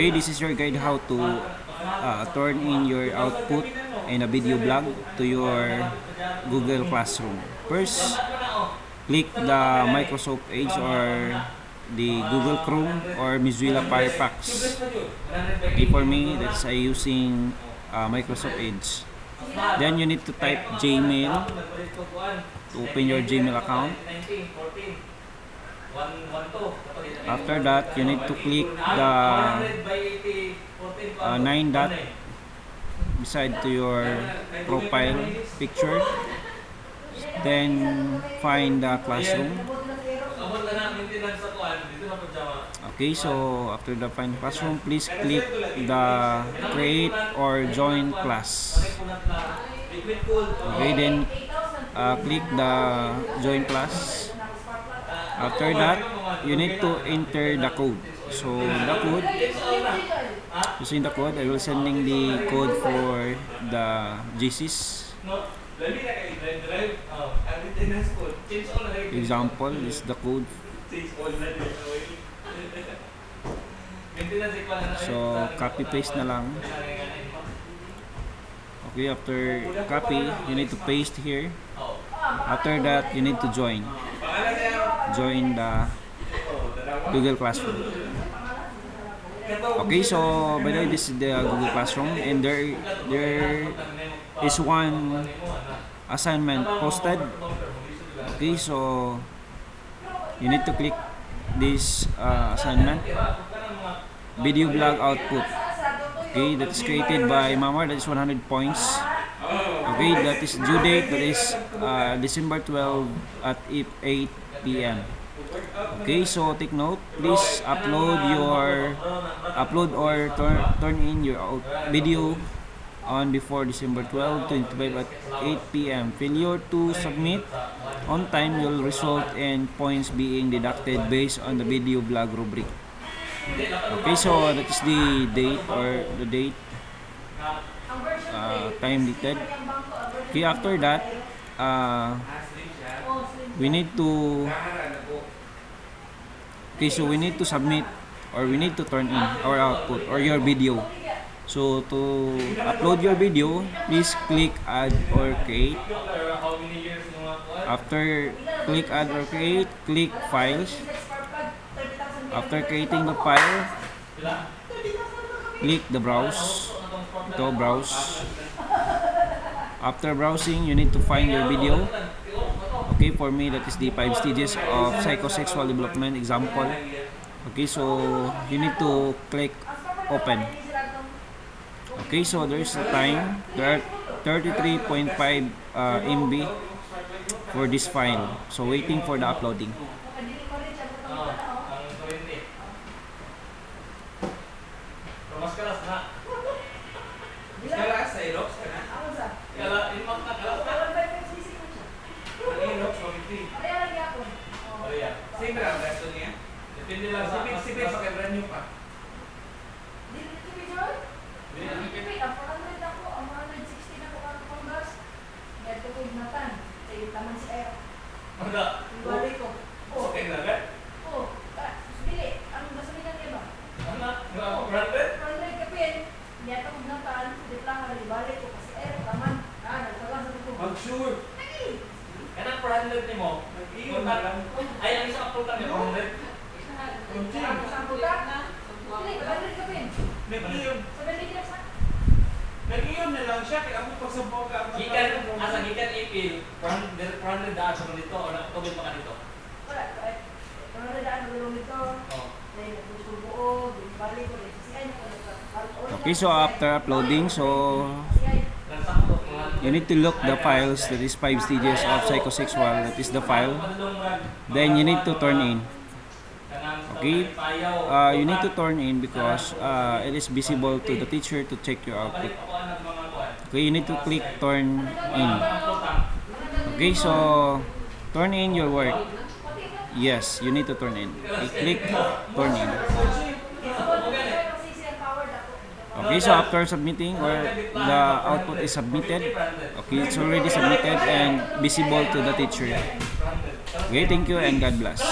Okay, this is your guide how to turn in your output in a video blog to your Google Classroom. First, click the Microsoft Edge or the Google Chrome or Mozilla Firefox. Okay, for me, that's using Microsoft Edge. Then you need to type Gmail to open your Gmail account. After that, you need to click the 9 dot beside to your profile picture. Then find the classroom. Okay, so after the find classroom, please click the create or join class. Okay, then click the join class. After that, you need to enter the code. So the code, using the code, I will sending the code for the GCs. Example is the code. So copy paste na lang. Okay, after copy, you need to paste here. After that, you need to join the Google Classroom. Okay, so by the way, this is the Google Classroom, and there is one assignment posted. Okay, so you need to click this assignment, video blog output. Okay, that is created by Mamar. That is 100 points. Okay, that is due date. That is December 12 at 8 p.m. Okay, so take note. Please upload or turn in your video on before December 12, 2025 at 8 p.m. Failure to submit on time will result in points being deducted based on the video blog rubric. Okay, so that is the date or the date time dated. Okay, after that, we need to submit or we need to turn in our output or your video. So to upload your video, please click add or create. After click add or create, click files. After creating the file, click the browse. Ito, browse. After browsing, you need to find your video. Okay, for me, that is the 5 stages of psychosexual development example. Okay, so you need to click open. Okay, so there's a time. There are 33.5 MB for this file. So waiting for the uploading. Siyempre ang resto niya. Depende lang. Sipit pakai brand new pa. Dito video? Dito ang 400 ako, ang 160 na ko ang panggas. Dito ko inatan. Sa yung taman si Era. Wala. Yung balik ko. Okay na agad? Oo. Dili, ang gasolina niya ba? Ano? 400? 400 kapin. Dito ko inatan. Dito lang ang balik ko kasi Era, taman. Nagsalang sa ko. Mag-sure. Lagi. Kanang 400 ni mo? Mag-iyon na lang. Ay, ang isang upload lang ni 400? Ang puta? Dili, 400 kapin. Nag-iyon. 70 kilos na. Nag-iyon na lang siya. Kaya ako pagsabog ka. Gikan ipil. 400 daan sa dito o nakatubig pa ka dito? Wala. 400 daan ang dito. Oo. Dahil nagpuso buo. Balik ko. Okay, so after uploading, so you need to look the files. That is 5 stages of psychosexual. That is the file. Then you need to turn in. Okay, you need to turn in because it is visible to the teacher to check your output. Okay, you need to click turn in. Okay, so turn in your work. Yes, you need to turn in. Okay, click turn in. Okay, so after submitting or the output is submitted, okay, it's already submitted and visible to the teacher. Okay, thank you and God bless.